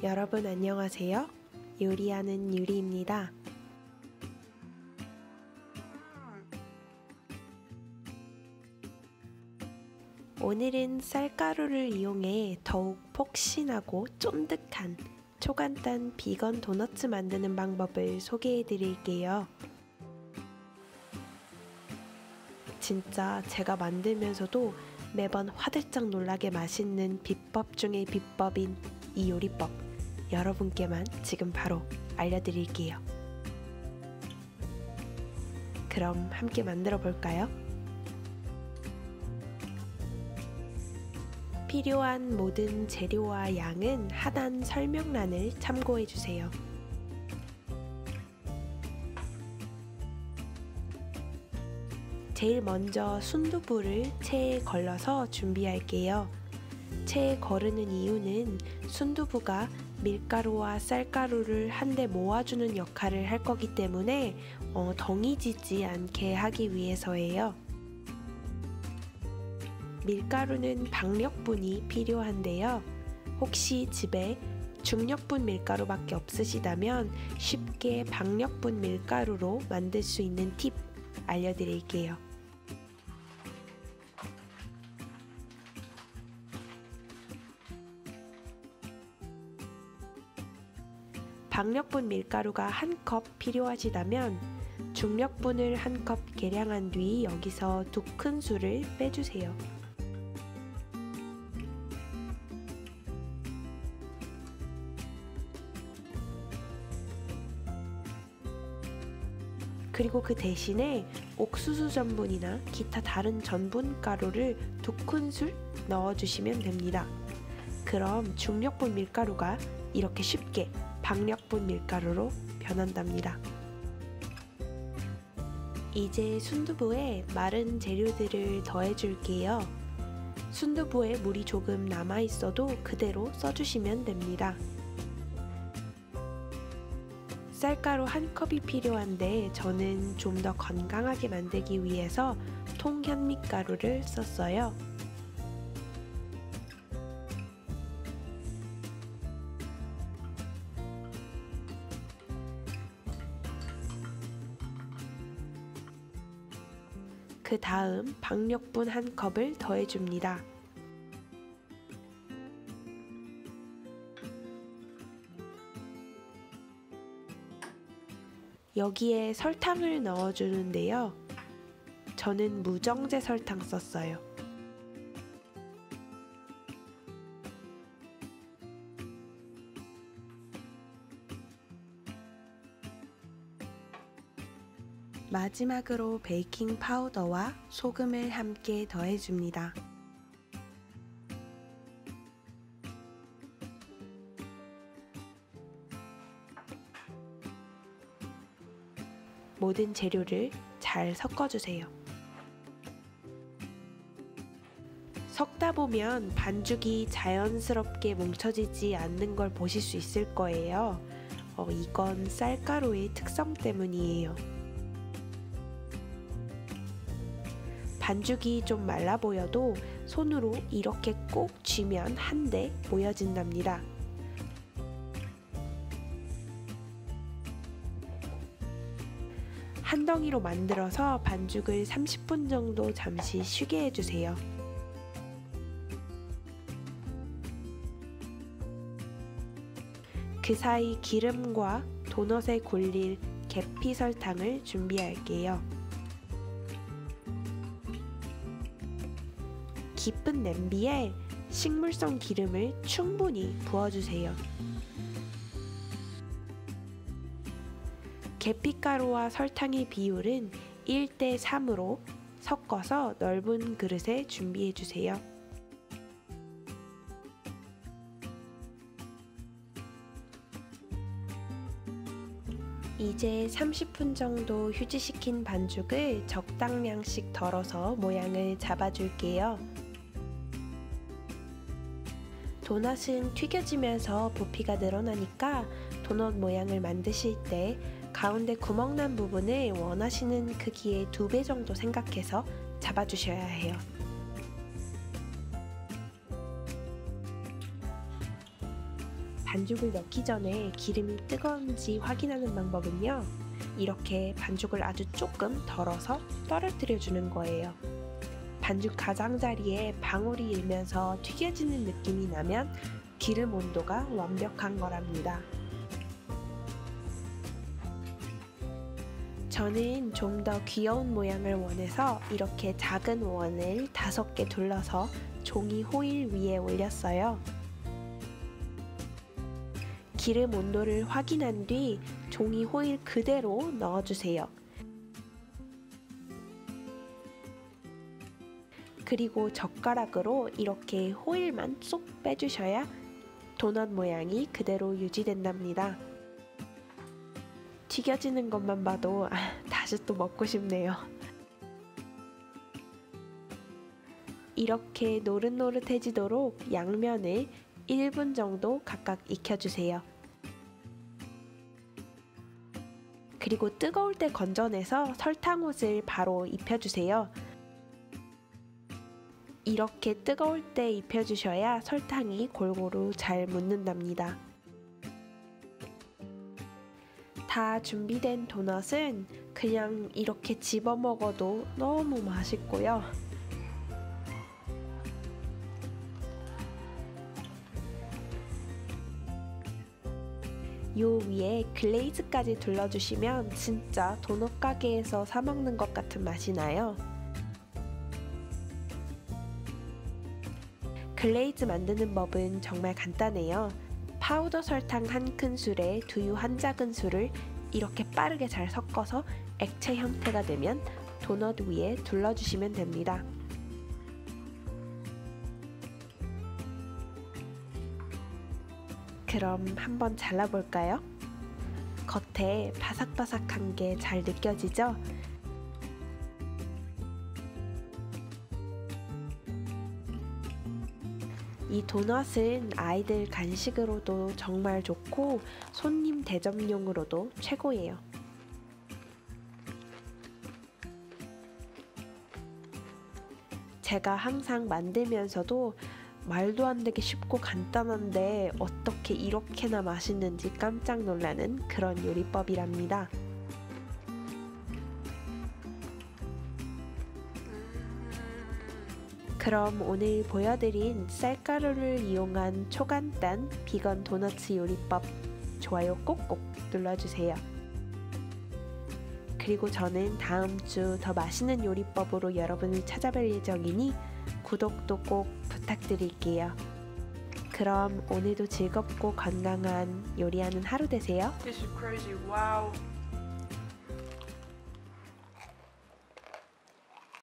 여러분 안녕하세요. 요리하는 유리입니다. 오늘은 쌀가루를 이용해 더욱 폭신하고 쫀득한 초간단 비건 도너츠 만드는 방법을 소개해 드릴게요. 진짜 제가 만들면서도 매번 화들짝 놀라게 맛있는 비법 중의 비법인 이 요리법, 여러분께만 지금 바로 알려드릴게요. 그럼 함께 만들어 볼까요? 필요한 모든 재료와 양은 하단 설명란을 참고해 주세요. 제일 먼저 순두부를 체에 걸러서 준비할게요. 체에 거르는 이유는 순두부가 밀가루와 쌀가루를 한데 모아주는 역할을 할 거기 때문에 덩이 지지 않게 하기 위해서예요. 밀가루는 박력분이 필요한데요. 혹시 집에 중력분 밀가루밖에 없으시다면 쉽게 박력분 밀가루로 만들 수 있는 팁 알려드릴게요. 박력분 밀가루가 한 컵 필요하시다면 중력분을 한 컵 계량한 뒤 여기서 2큰술을 빼주세요. 그리고 그 대신에 옥수수 전분이나 기타 다른 전분 가루를 2큰술 넣어주시면 됩니다. 그럼 중력분 밀가루가 이렇게 쉽게 박력분 밀가루로 변한답니다. 이제 순두부에 마른 재료들을 더해줄게요. 순두부에 물이 조금 남아있어도 그대로 써주시면 됩니다. 쌀가루 한 컵이 필요한데 저는 좀 더 건강하게 만들기 위해서 통현미가루를 썼어요. 그 다음 박력분 한 컵을 더해줍니다. 여기에 설탕을 넣어주는데요. 저는 무정제 설탕 썼어요. 마지막으로 베이킹 파우더와 소금을 함께 더해줍니다. 모든 재료를 잘 섞어주세요. 섞다 보면 반죽이 자연스럽게 뭉쳐지지 않는 걸 보실 수 있을 거예요. 이건 쌀가루의 특성 때문이에요. 반죽이 좀 말라 보여도 손으로 이렇게 꼭 쥐면 한데 모여진답니다. 한 덩이로 만들어서 반죽을 30분 정도 잠시 쉬게 해주세요. 그 사이 기름과 도넛에 굴릴 계피 설탕을 준비할게요. 깊은 냄비에 식물성 기름을 충분히 부어주세요. 계피가루와 설탕의 비율은 1대 3으로 섞어서 넓은 그릇에 준비해주세요. 이제 30분 정도 휴지시킨 반죽을 적당량씩 덜어서 모양을 잡아줄게요. 도넛은 튀겨지면서 부피가 늘어나니까 도넛 모양을 만드실 때 가운데 구멍 난 부분을 원하시는 크기의 2배 정도 생각해서 잡아주셔야 해요. 반죽을 넣기 전에 기름이 뜨거운지 확인하는 방법은요. 이렇게 반죽을 아주 조금 덜어서 떨어뜨려 주는 거예요. 반죽 가장자리에 방울이 일면서 튀겨지는 느낌이 나면 기름 온도가 완벽한 거랍니다. 저는 좀 더 귀여운 모양을 원해서 이렇게 작은 원을 5개 둘러서 종이 호일 위에 올렸어요. 기름 온도를 확인한 뒤 종이 호일 그대로 넣어주세요. 그리고 젓가락으로 이렇게 호일만 쏙 빼주셔야 도넛 모양이 그대로 유지된답니다. 튀겨지는 것만 봐도 다시 또 먹고 싶네요. 이렇게 노릇노릇해지도록 양면을 1분 정도 각각 익혀주세요. 그리고 뜨거울 때 건져내서 설탕옷을 바로 입혀주세요. 이렇게 뜨거울 때 입혀주셔야 설탕이 골고루 잘 묻는답니다. 다 준비된 도넛은 그냥 이렇게 집어 먹어도 너무 맛있고요. 요 위에 글레이즈까지 둘러주시면 진짜 도넛 가게에서 사 먹는 것 같은 맛이 나요. 글레이즈 만드는 법은 정말 간단해요. 파우더 설탕 1큰술에 두유 1작은술을 이렇게 빠르게 잘 섞어서 액체 형태가 되면 도넛 위에 둘러주시면 됩니다. 그럼 한번 잘라볼까요? 겉에 바삭바삭한 게 잘 느껴지죠? 이 도넛은 아이들 간식으로도 정말 좋고 손님 대접용으로도 최고예요. 제가 항상 만들면서도 말도 안 되게 쉽고 간단한데 어떻게 이렇게나 맛있는지 깜짝 놀라는 그런 요리법이랍니다. 그럼 오늘 보여드린 쌀가루를 이용한 초간단 비건 도너츠 요리법 좋아요 꼭꼭 눌러주세요. 그리고 저는 다음 주 더 맛있는 요리법으로 여러분을 찾아뵐 예정이니 구독도 꼭 부탁드릴게요. 그럼 오늘도 즐겁고 건강한 요리하는 하루 되세요. This is crazy. Wow.